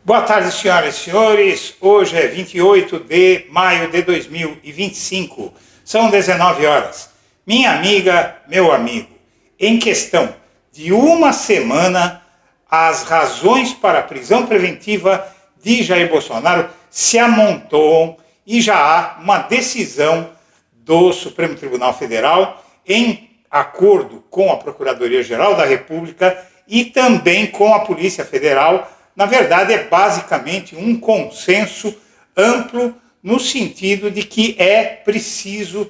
Boa tarde, senhoras e senhores. Hoje é 28 de maio de 2025. São 19 horas. Minha amiga, meu amigo, em questão de uma semana, as razões para a prisão preventiva de Jair Bolsonaro se amontoam e já há uma decisão do Supremo Tribunal Federal em acordo com a Procuradoria-Geral da República e também com a Polícia Federal. Na verdade, é basicamente um consenso amplo no sentido de que é preciso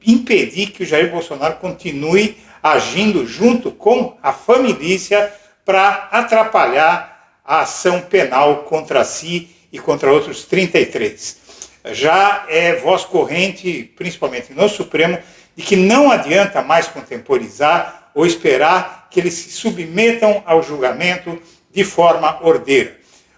impedir que o Jair Bolsonaro continue agindo junto com a família para atrapalhar a ação penal contra si e contra outros 33. Já é voz corrente, principalmente no Supremo, de que não adianta mais contemporizar ou esperar que eles se submetam ao julgamento de forma ordeira.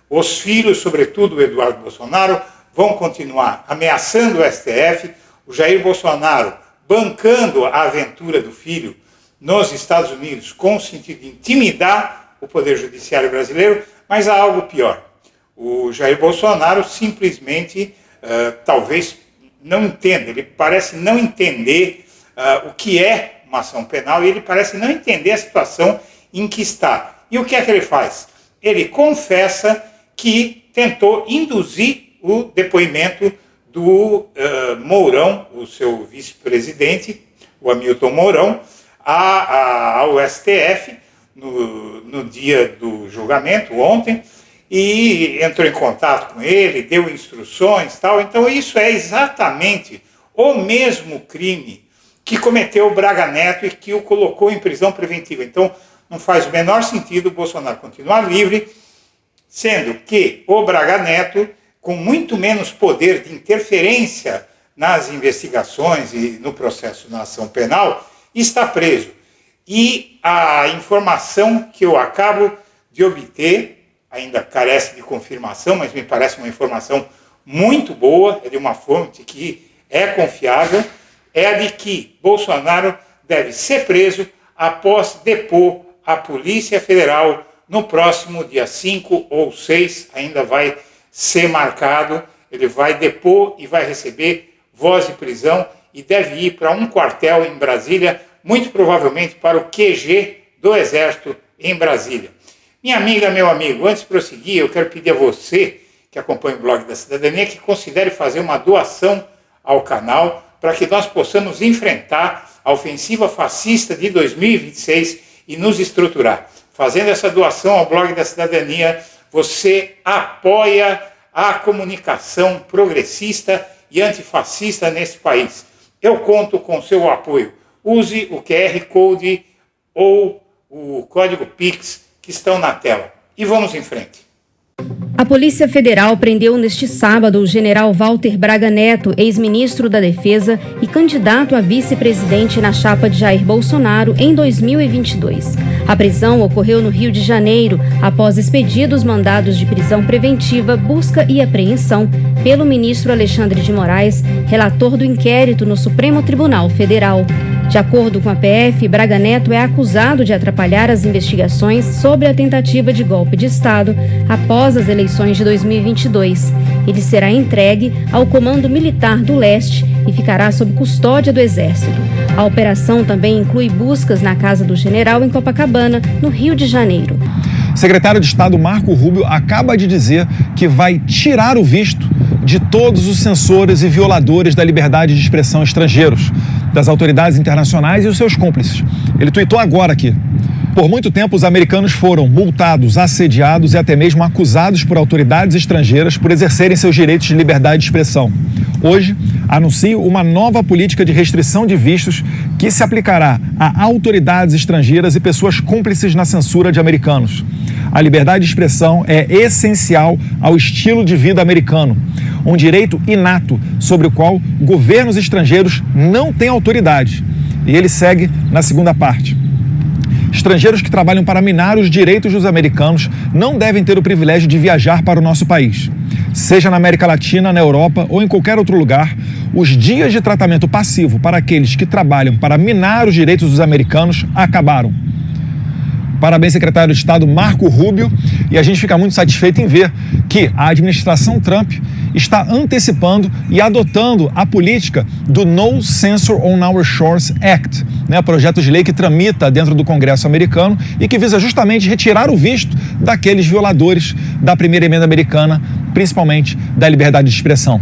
Os filhos, sobretudo o Eduardo Bolsonaro, vão continuar ameaçando o STF, o Jair Bolsonaro bancando a aventura do filho nos Estados Unidos com o sentido de intimidar o Poder Judiciário brasileiro, mas há algo pior. O Jair Bolsonaro simplesmente, talvez não entenda, ele parece não entender o que é uma ação penal e ele parece não entender a situação em que está. E o que é que ele faz? Ele confessa que tentou induzir o depoimento do Mourão, o seu vice-presidente, o Hamilton Mourão, ao STF no dia do julgamento, ontem, e entrou em contato com ele, deu instruções e tal. Então isso é exatamente o mesmo crime que cometeu o Braga Neto e que o colocou em prisão preventiva. Então não faz o menor sentido o Bolsonaro continuar livre, sendo que o Braga Neto, com muito menos poder de interferência nas investigações e no processo na ação penal, está preso. E a informação que eu acabo de obter, ainda carece de confirmação, mas me parece uma informação muito boa, é de uma fonte que é confiável, é a de que Bolsonaro deve ser preso após depor a Polícia Federal no próximo dia 5 ou 6, ainda vai ser marcado, ele vai depor e vai receber voz de prisão e deve ir para um quartel em Brasília, muito provavelmente para o QG do Exército em Brasília. Minha amiga, meu amigo, antes de prosseguir, eu quero pedir a você que acompanha o Blog da Cidadania que considere fazer uma doação ao canal para que nós possamos enfrentar a ofensiva fascista de 2026 e nos estruturar. Fazendo essa doação ao Blog da Cidadania, você apoia a comunicação progressista e antifascista nesse país. Eu conto com seu apoio. Use o QR Code ou o código Pix que estão na tela. E vamos em frente. A Polícia Federal prendeu neste sábado o general Walter Braga Neto, ex-ministro da Defesa e candidato a vice-presidente na chapa de Jair Bolsonaro em 2022. A prisão ocorreu no Rio de Janeiro após expedidos mandados de prisão preventiva, busca e apreensão pelo ministro Alexandre de Moraes, relator do inquérito no Supremo Tribunal Federal. De acordo com a PF, Braga Neto é acusado de atrapalhar as investigações sobre a tentativa de golpe de Estado após as eleições de 2022. Ele será entregue ao Comando Militar do Leste e ficará sob custódia do Exército. A operação também inclui buscas na casa do general em Copacabana, no Rio de Janeiro. O secretário de Estado Marco Rubio acaba de dizer que vai tirar o visto de todos os censores e violadores da liberdade de expressão estrangeiros, das autoridades internacionais e os seus cúmplices. Ele tuitou agora aqui. Por muito tempo, os americanos foram multados, assediados e até mesmo acusados por autoridades estrangeiras por exercerem seus direitos de liberdade de expressão. Hoje, anuncio uma nova política de restrição de vistos que se aplicará a autoridades estrangeiras e pessoas cúmplices na censura de americanos. A liberdade de expressão é essencial ao estilo de vida americano, um direito inato sobre o qual governos estrangeiros não têm autoridade. E ele segue na segunda parte. Estrangeiros que trabalham para minar os direitos dos americanos não devem ter o privilégio de viajar para o nosso país. Seja na América Latina, na Europa ou em qualquer outro lugar, os dias de tratamento passivo para aqueles que trabalham para minar os direitos dos americanos acabaram. Parabéns, secretário de Estado Marco Rubio. E a gente fica muito satisfeito em ver que a administração Trump está antecipando e adotando a política do No Censure on Our Shores Act, né, projeto de lei que tramita dentro do Congresso americano e que visa justamente retirar o visto daqueles violadores da primeira emenda americana, principalmente da liberdade de expressão.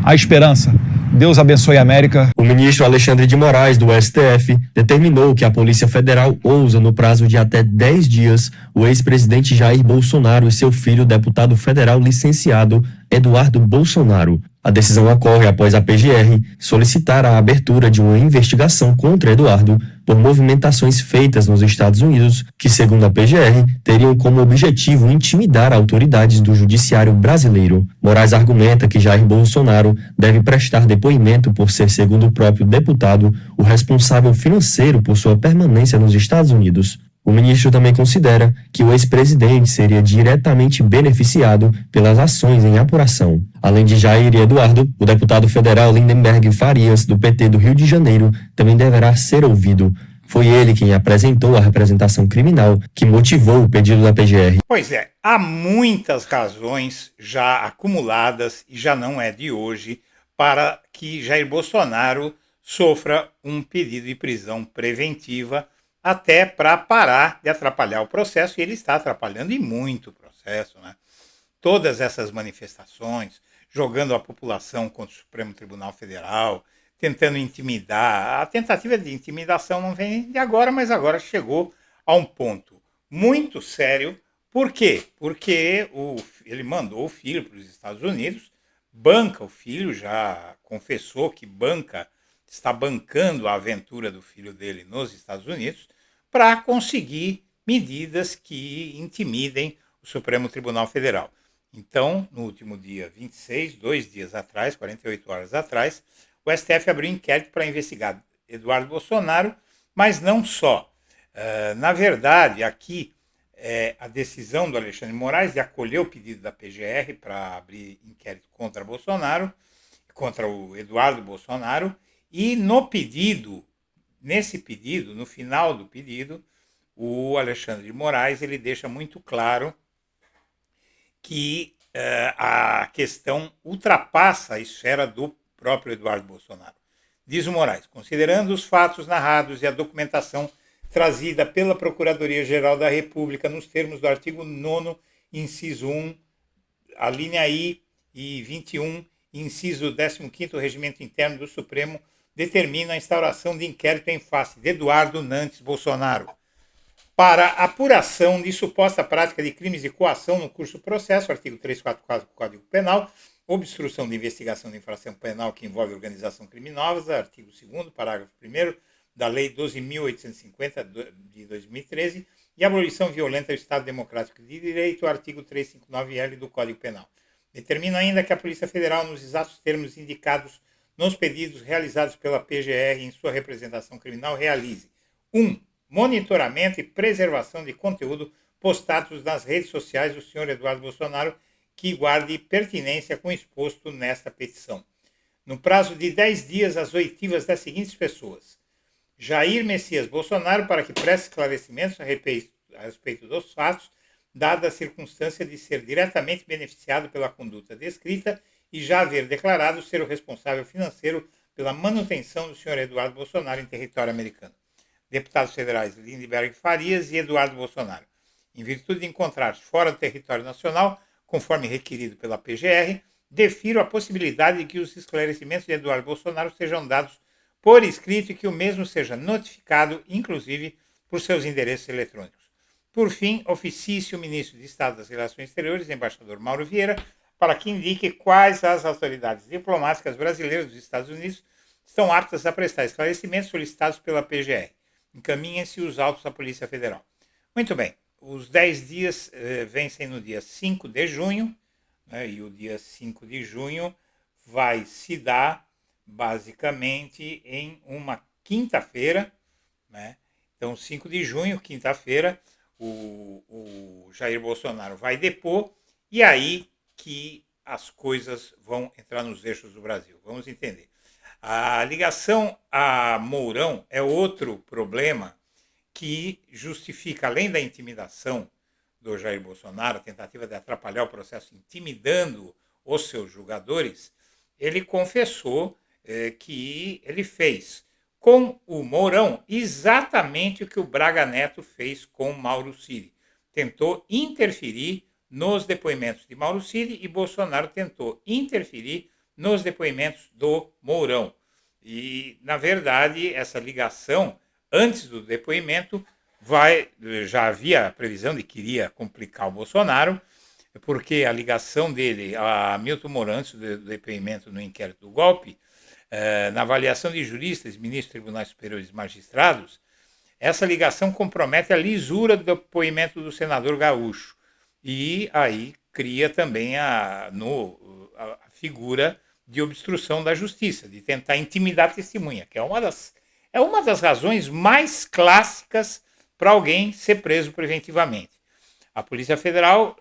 A esperança. Deus abençoe a América. O ministro Alexandre de Moraes, do STF, determinou que a Polícia Federal ouça, no prazo de até 10 dias, o ex-presidente Jair Bolsonaro e seu filho, deputado federal licenciado Eduardo Bolsonaro. A decisão ocorre após a PGR solicitar a abertura de uma investigação contra Eduardo por movimentações feitas nos Estados Unidos, que, segundo a PGR, teriam como objetivo intimidar autoridades do judiciário brasileiro. Moraes argumenta que Jair Bolsonaro deve prestar depoimento por ser, segundo o próprio deputado, o responsável financeiro por sua permanência nos Estados Unidos. O ministro também considera que o ex-presidente seria diretamente beneficiado pelas ações em apuração. Além de Jair e Eduardo, o deputado federal Lindenberg Farias, do PT do Rio de Janeiro, também deverá ser ouvido. Foi ele quem apresentou a representação criminal que motivou o pedido da PGR. Pois é, há muitas razões já acumuladas, e já não é de hoje, para que Jair Bolsonaro sofra um pedido de prisão preventiva, até para parar de atrapalhar o processo, e ele está atrapalhando e muito o processo, né? Todas essas manifestações, jogando a população contra o Supremo Tribunal Federal, tentando intimidar. A tentativa de intimidação não vem de agora, mas agora chegou a um ponto muito sério. Por quê? Porque ele mandou o filho para os Estados Unidos, banca o filho, já confessou que está bancando a aventura do filho dele nos Estados Unidos para conseguir medidas que intimidem o Supremo Tribunal Federal. Então, no último dia 26, 2 dias atrás, 48 horas atrás, o STF abriu inquérito para investigar Eduardo Bolsonaro, mas não só. Na verdade, aqui, a decisão do Alexandre de Moraes de acolher o pedido da PGR para abrir inquérito contra Bolsonaro, contra o Eduardo Bolsonaro, e nesse pedido, no final do pedido, o Alexandre de Moraes ele deixa muito claro que a questão ultrapassa a esfera do próprio Eduardo Bolsonaro. Diz o Moraes, considerando os fatos narrados e a documentação trazida pela Procuradoria-Geral da República nos termos do artigo 9º, inciso 1, a linha I e 21, inciso 15º, Regimento Interno do Supremo, determina a instauração de inquérito em face de Eduardo Nantes Bolsonaro para apuração de suposta prática de crimes de coação no curso do processo, artigo 344 do Código Penal, obstrução de investigação de infração penal que envolve organização criminosa, artigo 2º, parágrafo 1º da Lei 12.850 de 2013, e abolição violenta do Estado Democrático de Direito, artigo 359-L do Código Penal. Determina ainda que a Polícia Federal, nos exatos termos indicados nos pedidos realizados pela PGR em sua representação criminal, realize 1. Monitoramento e preservação de conteúdo postados nas redes sociais do senhor Eduardo Bolsonaro que guarde pertinência com o exposto nesta petição. No prazo de 10 dias, as oitivas das seguintes pessoas: Jair Messias Bolsonaro, para que preste esclarecimentos a respeito dos fatos, dada a circunstância de ser diretamente beneficiado pela conduta descrita e já haver declarado ser o responsável financeiro pela manutenção do senhor Eduardo Bolsonaro em território americano. Deputados federais Lindenberg Farias e Eduardo Bolsonaro, em virtude de encontrar-se fora do território nacional, conforme requerido pela PGR, defiro a possibilidade de que os esclarecimentos de Eduardo Bolsonaro sejam dados por escrito e que o mesmo seja notificado, inclusive, por seus endereços eletrônicos. Por fim, oficie o ministro de Estado das Relações Exteriores, embaixador Mauro Vieira, para que indique quais as autoridades diplomáticas brasileiras dos Estados Unidos estão aptas a prestar esclarecimentos solicitados pela PGR. Encaminhem-se os autos à Polícia Federal. Muito bem, os 10 dias vencem no dia 5 de junho, né, e o dia 5 de junho vai se dar basicamente em uma quinta-feira, né? Então, 5 de junho, quinta-feira, o Jair Bolsonaro vai depor, e aí que as coisas vão entrar nos eixos do Brasil. Vamos entender. A ligação a Mourão é outro problema que justifica, além da intimidação do Jair Bolsonaro, a tentativa de atrapalhar o processo intimidando os seus julgadores, ele confessou que ele fez com o Mourão exatamente o que o Braga Neto fez com Mauro Cid. Tentou interferir nos depoimentos de Mauro Cid e Bolsonaro tentou interferir nos depoimentos do Mourão. E, na verdade, essa ligação, antes do depoimento, já havia a previsão de que iria complicar o Bolsonaro, porque a ligação dele a Milton Mourão, antes do depoimento no inquérito do golpe, na avaliação de juristas, ministros dos Tribunais Superiores e magistrados, essa ligação compromete a lisura do depoimento do senador Gaúcho. E aí cria também a figura de obstrução da justiça, de tentar intimidar a testemunha, que é uma das razões mais clássicas para alguém ser preso preventivamente. A Polícia Federal,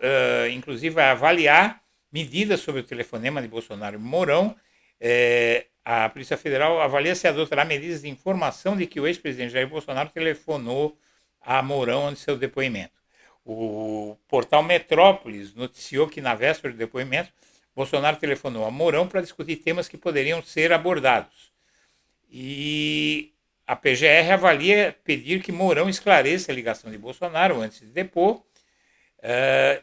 inclusive, vai avaliar medidas sobre o telefonema de Bolsonaro e Mourão. A Polícia Federal avalia se adotará medidas de informação de que o ex-presidente Jair Bolsonaro telefonou a Mourão antes do seu depoimento. O portal Metrópolis noticiou que, na véspera do depoimento, Bolsonaro telefonou a Mourão para discutir temas que poderiam ser abordados. E a PGR avalia pedir que Mourão esclareça a ligação de Bolsonaro antes de depor.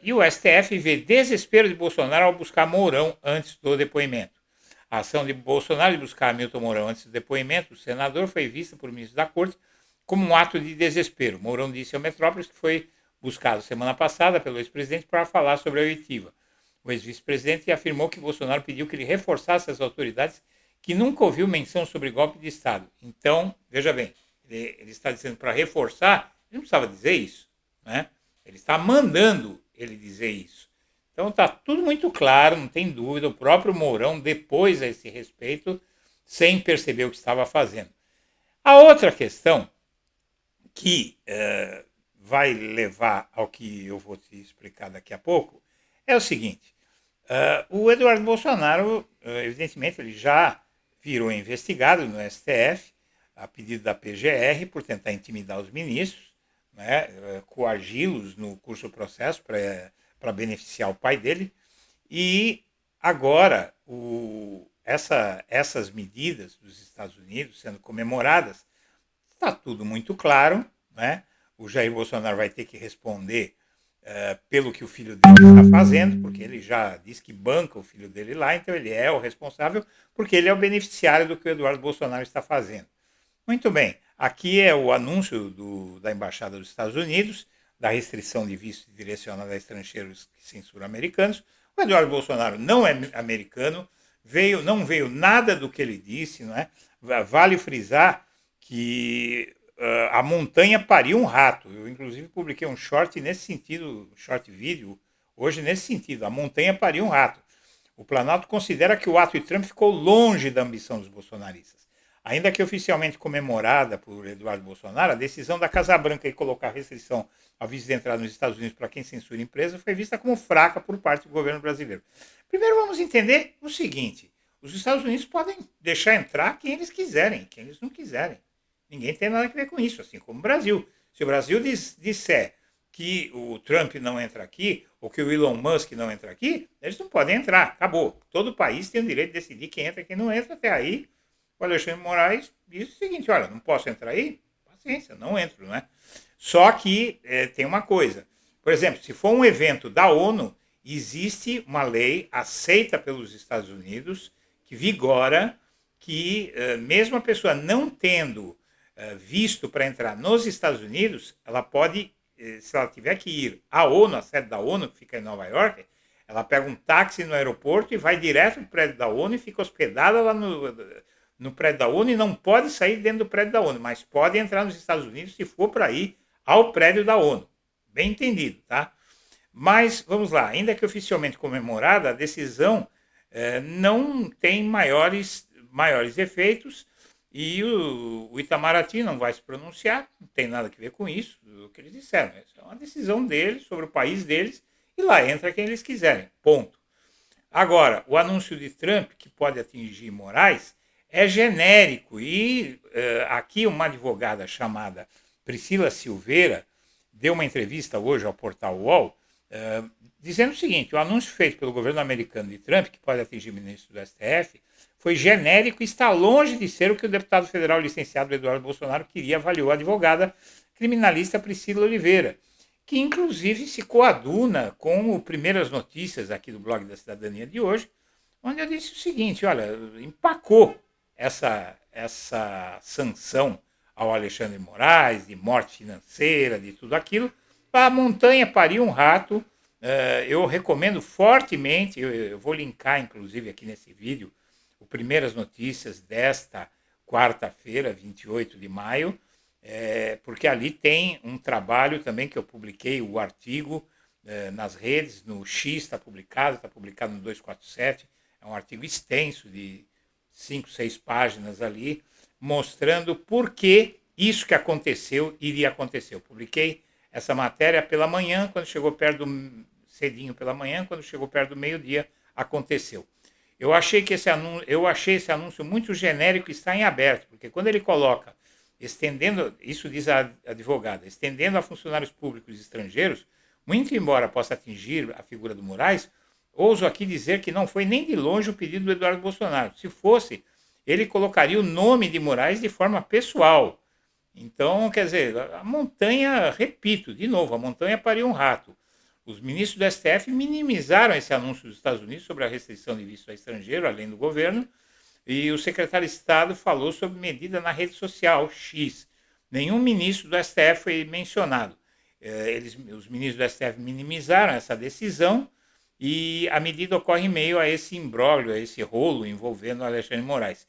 E o STF vê desespero de Bolsonaro ao buscar Mourão antes do depoimento. A ação de Bolsonaro de buscar Milton Mourão antes do depoimento do senador foi vista por ministro da Corte como um ato de desespero. Mourão disse ao Metrópolis que foi buscado semana passada pelo ex-presidente para falar sobre a oitiva. O ex-vice-presidente afirmou que Bolsonaro pediu que ele reforçasse as autoridades que nunca ouviu menção sobre golpe de Estado. Então, veja bem, ele está dizendo para reforçar, ele não precisava dizer isso, né? Ele está mandando ele dizer isso. Então está tudo muito claro, não tem dúvida, o próprio Mourão depôs a esse respeito sem perceber o que estava fazendo. A outra questão que vai levar ao que eu vou te explicar daqui a pouco é o seguinte: o Eduardo Bolsonaro, evidentemente, ele já virou investigado no STF, a pedido da PGR, por tentar intimidar os ministros, né, coagi-los no curso do processo para beneficiar o pai dele. E agora, essas medidas dos Estados Unidos sendo comemoradas, está tudo muito claro, né? O Jair Bolsonaro vai ter que responder pelo que o filho dele está fazendo, porque ele já disse que banca o filho dele lá, então ele é o responsável, porque ele é o beneficiário do que o Eduardo Bolsonaro está fazendo. Muito bem, aqui é o anúncio da Embaixada dos Estados Unidos, da restrição de visto direcionada a estrangeiros que censuram americanos. O Eduardo Bolsonaro não é americano, não veio nada do que ele disse, não é? Vale frisar que a montanha pariu um rato. Eu, inclusive, publiquei um short nesse sentido, short vídeo, hoje nesse sentido. A montanha pariu um rato. O Planalto considera que o ato de Trump ficou longe da ambição dos bolsonaristas. Ainda que oficialmente comemorada por Eduardo Bolsonaro, a decisão da Casa Branca em colocar restrição ao visto de entrada nos Estados Unidos para quem censura empresa foi vista como fraca por parte do governo brasileiro. Primeiro vamos entender o seguinte: os Estados Unidos podem deixar entrar quem eles quiserem, quem eles não quiserem. Ninguém tem nada a ver com isso, assim como o Brasil. Se o Brasil disser que o Trump não entra aqui, ou que o Elon Musk não entra aqui, eles não podem entrar, acabou. Todo país tem o direito de decidir quem entra e quem não entra. Até aí, o Alexandre de Moraes diz o seguinte: olha, não posso entrar aí? Paciência, não entro, né? Só que tem uma coisa. Por exemplo, se for um evento da ONU, existe uma lei aceita pelos Estados Unidos que vigora que mesmo a pessoa não tendo visto para entrar nos Estados Unidos, ela pode, se ela tiver que ir à ONU, a sede da ONU, que fica em Nova York, ela pega um táxi no aeroporto e vai direto para o prédio da ONU e fica hospedada lá no prédio da ONU e não pode sair dentro do prédio da ONU, mas pode entrar nos Estados Unidos se for para ir ao prédio da ONU. Bem entendido, tá? Mas, vamos lá, ainda que oficialmente comemorada, a decisão não tem maiores efeitos e o Itamaraty não vai se pronunciar, não tem nada a ver com isso, o que eles disseram. Essa é uma decisão deles, sobre o país deles, e lá entra quem eles quiserem, ponto. Agora, o anúncio de Trump, que pode atingir Moraes, é genérico e aqui uma advogada chamada Priscila Silveira, deu uma entrevista hoje ao portal UOL, dizendo o seguinte: o anúncio feito pelo governo americano de Trump, que pode atingir o ministro do STF, foi genérico e está longe de ser o que o deputado federal licenciado Eduardo Bolsonaro queria, avaliou a advogada criminalista Priscila Oliveira, que inclusive se coaduna com o Primeiras Notícias aqui do blog da Cidadania de hoje, onde eu disse o seguinte: olha, empacou essa sanção ao Alexandre de Moraes, de morte financeira, de tudo aquilo, para a montanha parir um rato. Eu recomendo fortemente, eu vou linkar inclusive aqui nesse vídeo, o Primeiras Notícias desta quarta-feira, 28 de maio, porque ali tem um trabalho também que eu publiquei, o artigo nas redes, no X está publicado no 247, é um artigo extenso de 5, 6 páginas ali, mostrando por que isso que aconteceu iria acontecer. Eu publiquei essa matéria pela manhã, quando chegou cedinho pela manhã, quando chegou perto do meio-dia, aconteceu. Eu achei esse anúncio muito genérico e está em aberto, porque quando ele coloca, estendendo, isso diz a advogada, estendendo a funcionários públicos estrangeiros, muito embora possa atingir a figura do Moraes, ouso aqui dizer que não foi nem de longe o pedido do Eduardo Bolsonaro. Se fosse, ele colocaria o nome de Moraes de forma pessoal. Então, quer dizer, a montanha, repito, de novo, a montanha pariu um rato. Os ministros do STF minimizaram esse anúncio dos Estados Unidos sobre a restrição de visto a estrangeiro, além do governo, e o secretário de Estado falou sobre medida na rede social, X. Nenhum ministro do STF foi mencionado. Os ministros do STF minimizaram essa decisão e a medida ocorre em meio a esse imbróglio, a esse rolo envolvendo Alexandre de Moraes.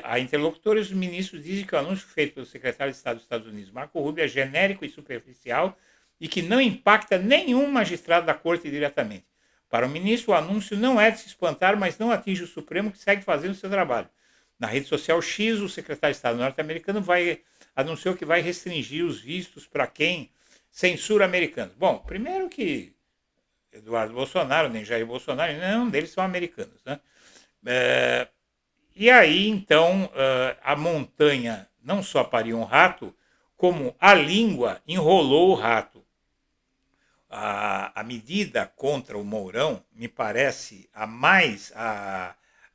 A interlocutores dos ministros dizem que o anúncio feito pelo secretário de Estado dos Estados Unidos, Marco Rubio, é genérico e superficial e que não impacta nenhum magistrado da corte diretamente. Para o ministro, o anúncio não é de se espantar, mas não atinge o Supremo, que segue fazendo o seu trabalho. Na rede social X, o secretário de Estado norte-americano anunciou que vai restringir os vistos para quem censura americanos. Bom, primeiro que Eduardo Bolsonaro, nem Jair Bolsonaro, nenhum deles são americanos, né? E aí, então, a montanha não só pariu um rato, como a língua enrolou o rato. A medida contra o Mourão me parece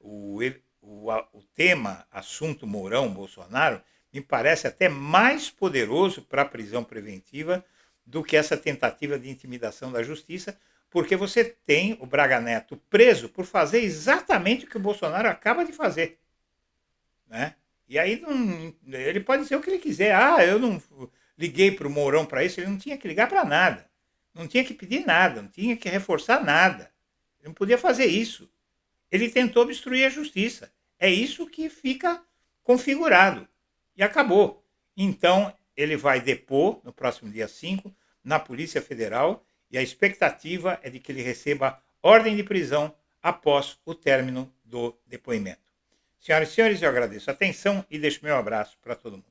o tema, assunto Mourão-Bolsonaro, me parece até mais poderoso para a prisão preventiva do que essa tentativa de intimidação da justiça, porque você tem o Braga Neto preso por fazer exatamente o que o Bolsonaro acaba de fazer, né? E aí ele pode dizer o que ele quiser. Eu não liguei para o Mourão para isso. Ele não tinha que ligar para nada. Não tinha que pedir nada. Não tinha que reforçar nada. Ele não podia fazer isso. Ele tentou obstruir a justiça. É isso que fica configurado. E acabou. Então, ele vai depor no próximo dia 5 na Polícia Federal e a expectativa é de que ele receba ordem de prisão após o término do depoimento. Senhoras e senhores, eu agradeço a atenção e deixo meu abraço para todo mundo.